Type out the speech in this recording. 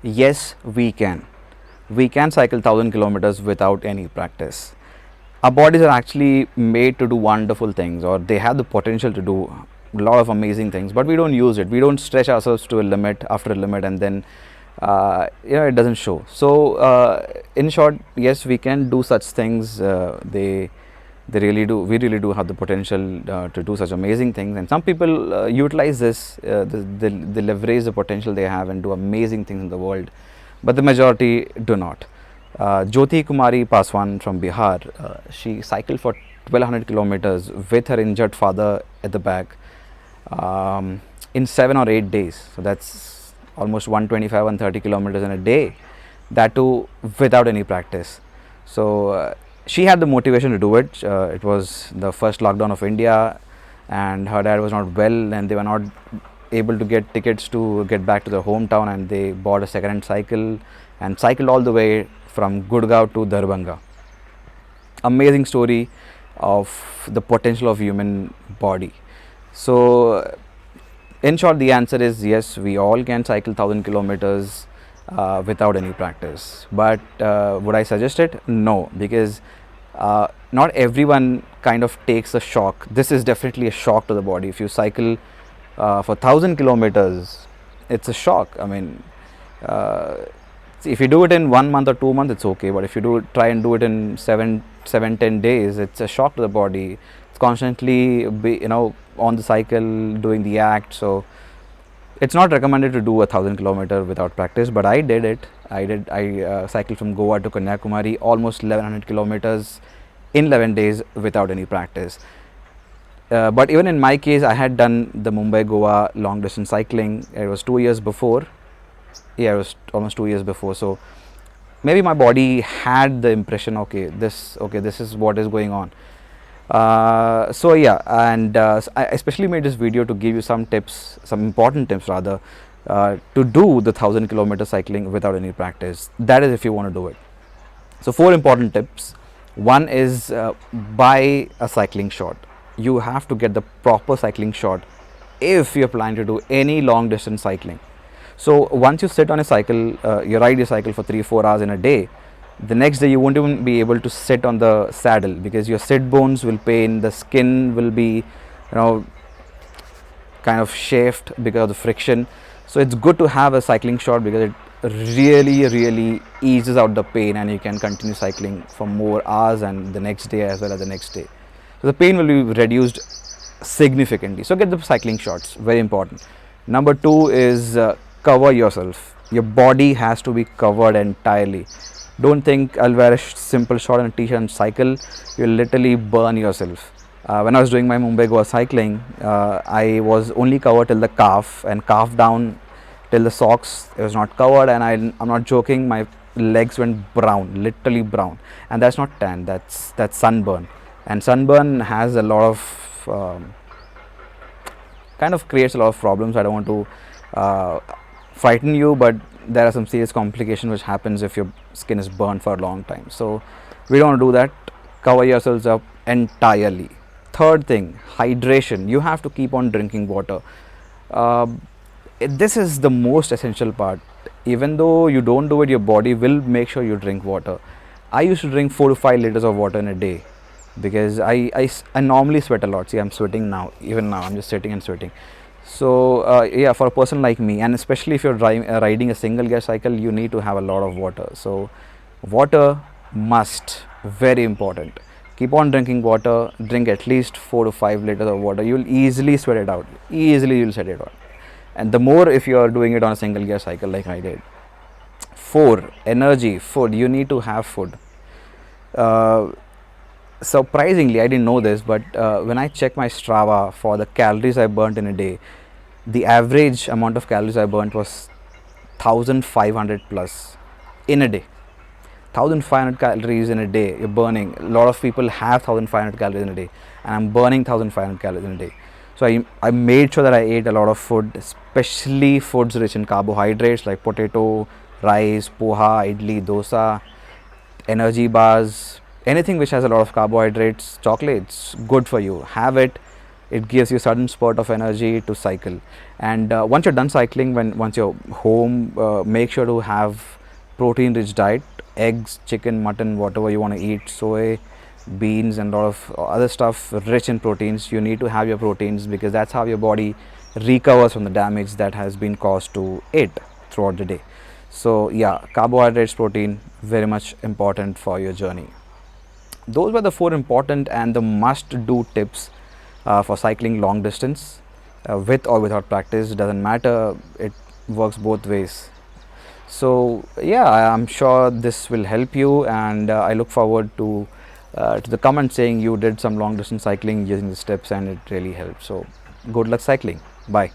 Yes, we can. We can cycle 1,000 kilometers without any practice. Our bodies are actually made to do wonderful things, or they have the potential to do a lot of amazing things, but we don't use it. We don't stretch ourselves to a limit after a limit, and then it doesn't show. So in short, yes, we can do such things. They really do. We really do have the potential to do such amazing things, and some people utilize this. They leverage the potential they have and do amazing things in the world, but the majority do not. Jyoti Kumari Paswan from Bihar, she cycled for 1200 kilometers with her injured father at the back in 7 or 8 days. So that's almost 125, 130 kilometers in a day. That too without any practice. So she had the motivation to do it. It was the first lockdown of India, and her dad was not well, and they were not able to get tickets to get back to their hometown, and they bought a second-hand cycle and cycled all the way from Gurgaon to Darbhanga. Amazing story of the potential of human body. So in short, the answer is yes, we all can cycle 1,000 kilometers without any practice. But would I suggest it? No, because not everyone kind of takes a shock. This is definitely a shock to the body. If you cycle for 1,000 kilometers, it's a shock. I mean, if you do it in 1 month or 2 months, it's okay. But if you try and do it in 10 days, it's a shock to the body. It's constantly on the cycle doing the act. So it's not recommended to do 1,000 kilometers without practice. But I did it. I cycled from Goa to Kanyakumari, almost 1100 kilometers in 11 days without any practice. But even in my case, I had done the Mumbai Goa long distance cycling. It was 2 years before. Yeah, it was almost 2 years before. So maybe my body had the impression, okay, this is what is going on. So yeah, and I especially made this video to give you some tips, some important tips rather, to do the 1,000 kilometer cycling without any practice. That is if you want to do it. So 4 important tips. One is buy a cycling short. You have to get the proper cycling short if you're planning to do any long distance cycling. So once you sit on a cycle, you ride your cycle for 3-4 hours in a day, the next day you won't even be able to sit on the saddle because your sit bones will pain, the skin will be kind of chafed because of the friction. So it's good to have a cycling short because it really eases out the pain, and you can continue cycling for more hours and the next day as well as the next day. So the pain will be reduced significantly. So get the cycling shorts, very important. Number 2 is cover yourself. Your body has to be covered entirely. Don't think I'll wear a simple short and a t-shirt and cycle. You'll literally burn yourself. When I was doing my Mumbai Goa cycling, I was only covered till the calf, and calf down till the socks. It was not covered, and I'm not joking, my legs went brown, literally brown. And that's not tan, that's sunburn. And sunburn has a lot of kind of creates a lot of problems. I don't want to frighten you, but there are some serious complications which happens if your skin is burned for a long time. So we don't want to do that. Cover yourselves up entirely. Third thing, hydration. You have to keep on drinking water. This is the most essential part. Even though you don't do it, your body will make sure you drink water. I used to drink 4 to 5 liters of water in a day because I normally sweat a lot. See, I'm sweating now. Even now I'm just sitting and sweating. So yeah, for a person like me, and especially if you're riding a single gear cycle, you need to have a lot of water. So water must, very important. Keep on drinking water. Drink at least 4 to 5 liters of water. You'll easily sweat it out. Easily you'll sweat it out. And the more if you're doing it on a single gear cycle like I did. 4, energy, food. You need to have food. Surprisingly, I didn't know this, but when I check my Strava for the calories I burnt in a day, the average amount of calories I burnt was 1,500 plus in a day. 1,500 calories in a day you're burning. A lot of people have 1,500 calories in a day, and I'm burning 1,500 calories in a day. So I made sure that I ate a lot of food, especially foods rich in carbohydrates like potato, rice, poha, idli, dosa, energy bars, anything which has a lot of carbohydrates. Chocolates, good for you. Have it. it gives you a sudden spurt of energy to cycle. And once you're done cycling, once you're home, make sure to have protein rich diet, eggs, chicken, mutton, whatever you want to eat, soy, beans, and a lot of other stuff rich in proteins. You need to have your proteins because that's how your body recovers from the damage that has been caused to it throughout the day. So yeah, carbohydrates, protein, very much important for your journey. Those were the 4 important and the must do tips for cycling long distance, with or without practice, doesn't matter, it works both ways. So yeah, I'm sure this will help you, and I look forward to the comment saying you did some long distance cycling using the steps and it really helped. So good luck cycling. Bye.